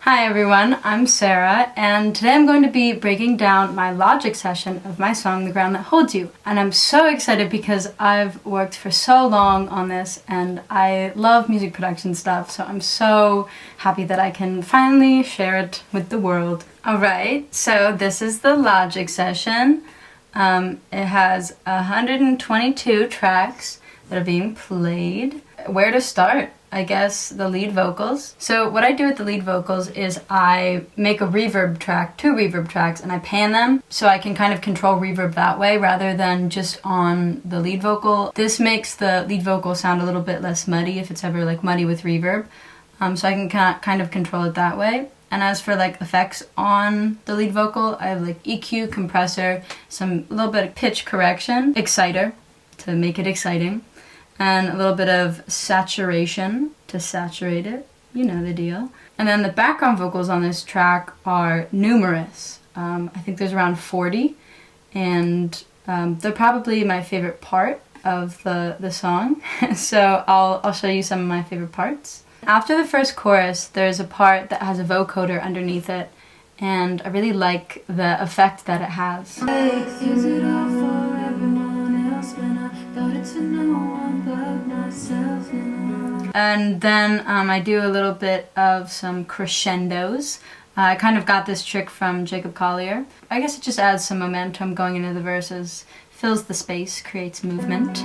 Hi everyone, I'm Sarah, and today I'm going to be breaking down my Logic session of my song, The Ground That Holds You. And I'm so excited because I've worked for so long on this, and I love music production stuff, so I'm so happy that I can finally share it with the world. Alright, so this is the Logic session. It has 122 tracks that are being played. Where to start? I guess the lead vocals. So what I do with the lead vocals is I make a reverb track, 2 reverb tracks, and I pan them so I can kind of control reverb that way rather than just on the lead vocal. This makes the lead vocal sound a little bit less muddy if it's ever like muddy with reverb. So I can kind of control it that way. And as for like effects on the lead vocal, I have like EQ, compressor, some little bit of pitch correction, exciter to make it exciting, and a little bit of saturation to saturate it, you know the deal. And then the background vocals on this track are numerous. I think there's around 40, and they're probably my favorite part of the song. So I'll show you some of my favorite parts. After the first chorus, there's a part that has a vocoder underneath it, and I really like the effect that it has. Is it all for everyone else when I thought it's for no one but myself? And then I do a little bit of some crescendos. I kind of got this trick from Jacob Collier. I guess it just adds some momentum going into the verses, fills the space, creates movement.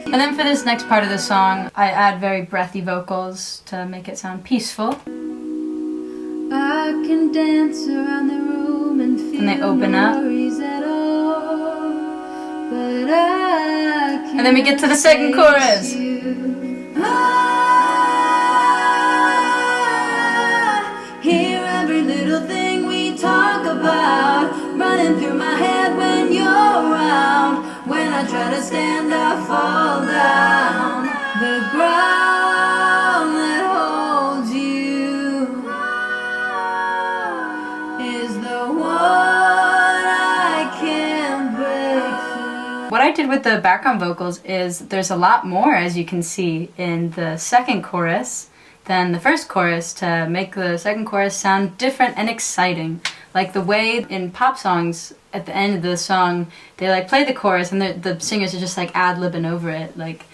And then for this next part of the song, I add very breathy vocals to make it sound peaceful. I can dance around the room and feel and they open up. And then we get to the second chorus. Hear every little thing we talk about running through my head when you're around. When I try to stand, I fall down. The ground that holds you is the one I can't break through. What I did with the background vocals is there's a lot more, as you can see, in the second chorus than the first chorus to make the second chorus sound different and exciting. Like the way in pop songs, at the end of the song, they like play the chorus and the singers are just like ad-libbing over it, like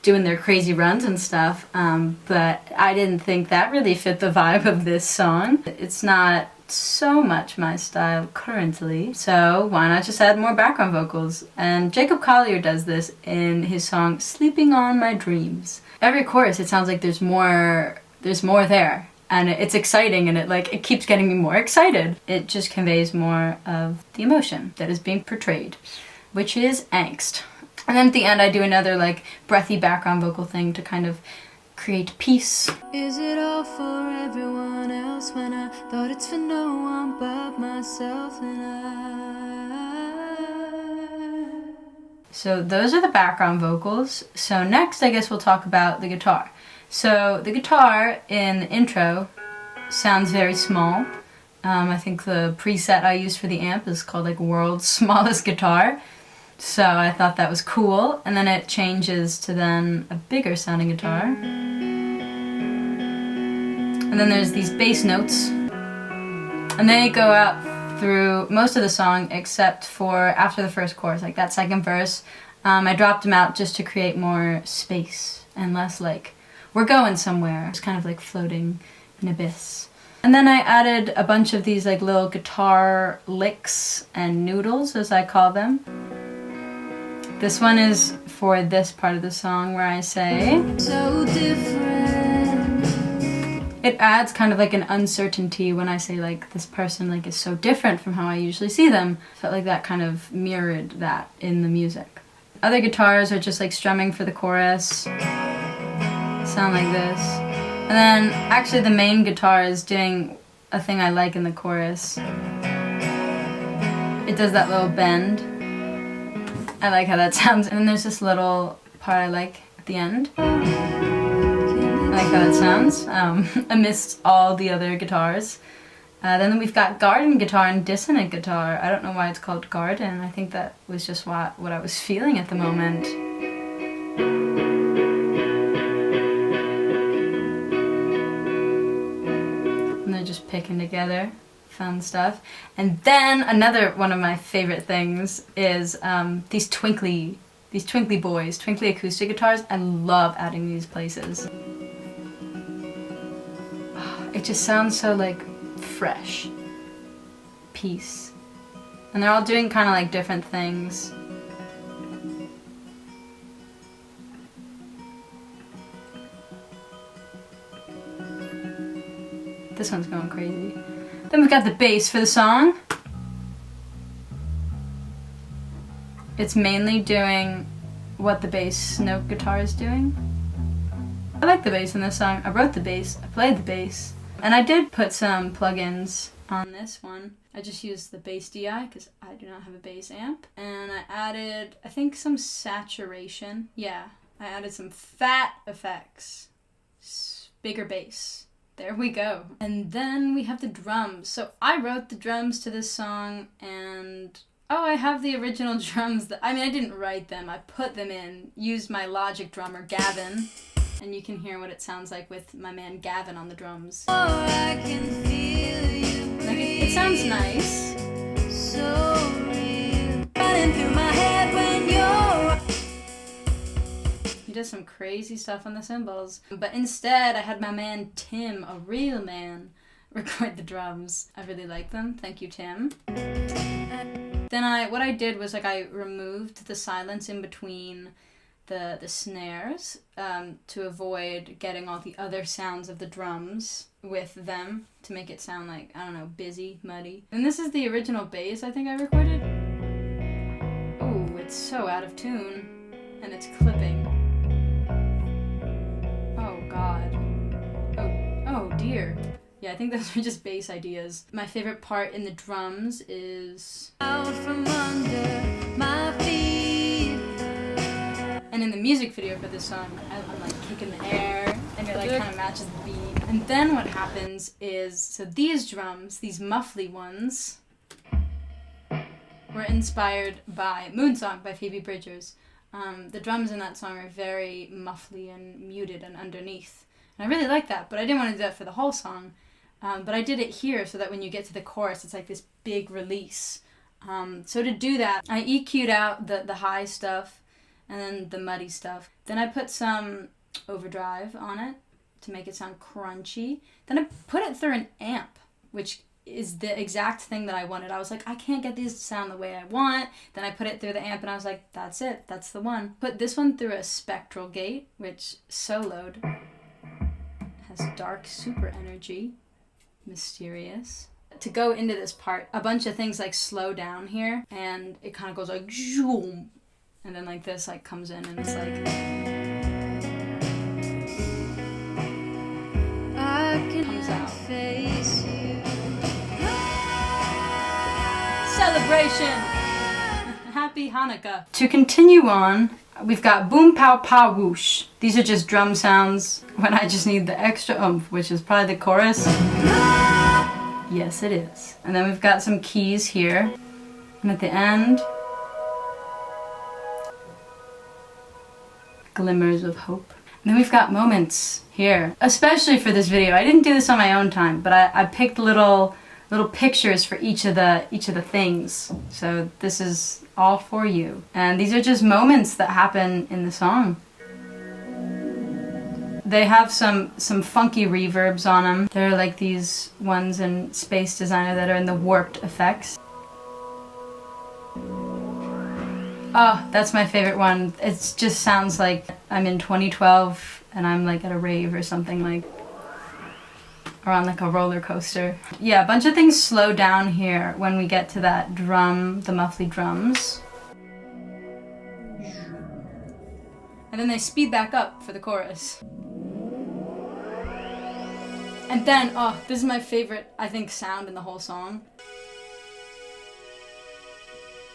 doing their crazy runs and stuff. But I didn't think that really fit the vibe of this song. It's not so much my style currently, so why not just add more background vocals? And Jacob Collier does this in his song Sleeping on My Dreams. Every chorus it sounds like there's more there. And it's exciting, and it keeps getting me more excited. It just conveys more of the emotion that is being portrayed, which is angst. And then at the end I do another like breathy background vocal thing to kind of create peace. Is it all for everyone else when I thought it's for no one but myself and I? So those are the background vocals. So next I guess we'll talk about the guitar. So the guitar in the intro sounds very small. I think the preset I used for the amp is called like World's Smallest Guitar. So I thought that was cool. And then it changes to then a bigger sounding guitar. And then there's these bass notes. And they go out through most of the song except for after the first chorus, like that second verse. I dropped them out just to create more space and less like we're going somewhere. It's kind of like floating in abyss. And then I added a bunch of these like little guitar licks and noodles, as I call them. This one is for this part of the song where I say, so different. It adds kind of like an uncertainty when I say like this person like is so different from how I usually see them. I felt like that kind of mirrored that in the music. Other guitars are just like strumming for the chorus. Sound like this. And then actually the main guitar is doing a thing I like in the chorus. It does that little bend. I like how that sounds. And then there's this little part I like at the end. I like how that sounds amidst all the other guitars. Then we've got garden guitar and dissonant guitar. I don't know why it's called garden. I think that was just what I was feeling at the moment. just picking together fun stuff. And then another one of my favorite things is these twinkly boys, twinkly acoustic guitars. I love adding these places. It just sounds so like fresh. Peace. And they're all doing kind of like different things. This one's going crazy. Then we've got the bass for the song. It's mainly doing what the bass note guitar is doing. I like the bass in this song. I wrote the bass, I played the bass, and I did put some plugins on this one. I just used the bass DI because I do not have a bass amp. And I added, I think, some saturation. Yeah, I added some fat effects. Bigger bass. There we go. And then we have the drums. So I wrote the drums to this song, and I have the original drums. I didn't write them. I put them in, used my Logic drummer, Gavin, and you can hear what it sounds like with my man Gavin on the drums. Oh, I can feel you breathe. It sounds nice. So real. Running through my head when you're... He does some crazy stuff on the cymbals. But instead, I had my man Tim, a real man, record the drums. I really like them. Thank you, Tim. Then what I did was I removed the silence in between the snares to avoid getting all the other sounds of the drums with them to make it sound like, I don't know, busy, muddy. And this is the original bass I think I recorded. Ooh, it's so out of tune. And it's clipping. Oh god. Oh dear. Yeah, I think those are just bass ideas. My favorite part in the drums is... Out from under my feet. And in the music video for this song, I'm like kicking the air, and it like kind of matches the beat. And then what happens is, so these drums, these muffly ones, were inspired by Moonsong by Phoebe Bridgers. The drums in that song are very muffly and muted and underneath. And I really like that, but I didn't want to do that for the whole song. But I did it here so that when you get to the chorus, it's like this big release. So to do that, I EQ'd out the high stuff and then the muddy stuff. Then I put some overdrive on it to make it sound crunchy. Then I put it through an amp, which is the exact thing that I wanted. I was like, I can't get these to sound the way I want. Then I put it through the amp and I was like, that's it, that's the one. Put this one through a spectral gate, which soloed. Has dark super energy. Mysterious. To go into this part, a bunch of things like slow down here, and it kind of goes like zoom, and then like this like comes in, and it's like I can comes out. Face you. Celebration. Happy Hanukkah. To continue on, we've got boom pow pow whoosh. These are just drum sounds when I just need the extra oomph, which is probably the chorus. Yes, it is. And then we've got some keys here. And at the end, glimmers of hope. And then we've got moments here, especially for this video. I didn't do this on my own time, but I picked little pictures for each of the things. So this is all for you. And these are just moments that happen in the song. They have some funky reverbs on them. They're like these ones in Space Designer that are in the warped effects. Oh, that's my favorite one. It just sounds like I'm in 2012 and I'm like at a rave or something, like, or on like a roller coaster. Yeah, a bunch of things slow down here when we get to that drum, the muffly drums. And then they speed back up for the chorus. And then, this is my favorite, I think, sound in the whole song.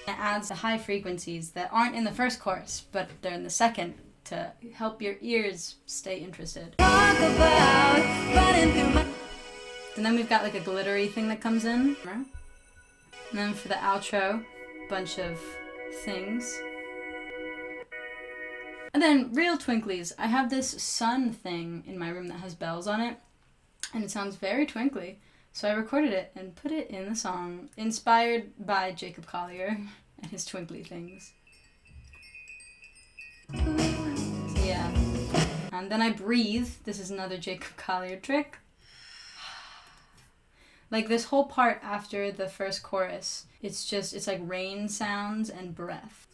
It adds the high frequencies that aren't in the first chorus, but they're in the second to help your ears stay interested. And then we've got like a glittery thing that comes in. And then for the outro, bunch of things. And then real twinklies. I have this sun thing in my room that has bells on it. And it sounds very twinkly. So I recorded it and put it in the song, inspired by Jacob Collier and his twinkly things. So yeah. And then I breathe. This is another Jacob Collier trick. Like this whole part after the first chorus, it's like rain sounds and breath.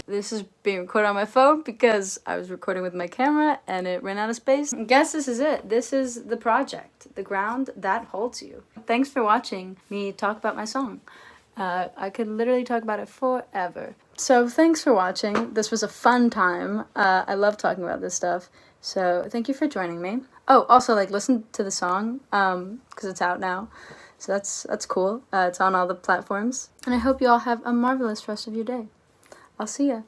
This is being recorded on my phone because I was recording with my camera and it ran out of space. I guess this is it. This is the project, the ground that holds you. Thanks for watching me talk about my song. I could literally talk about it forever. So thanks for watching. This was a fun time. I love talking about this stuff. So thank you for joining me. Oh, also like listen to the song because it's out now. So that's cool. It's on all the platforms. And I hope you all have a marvelous rest of your day. I'll see ya.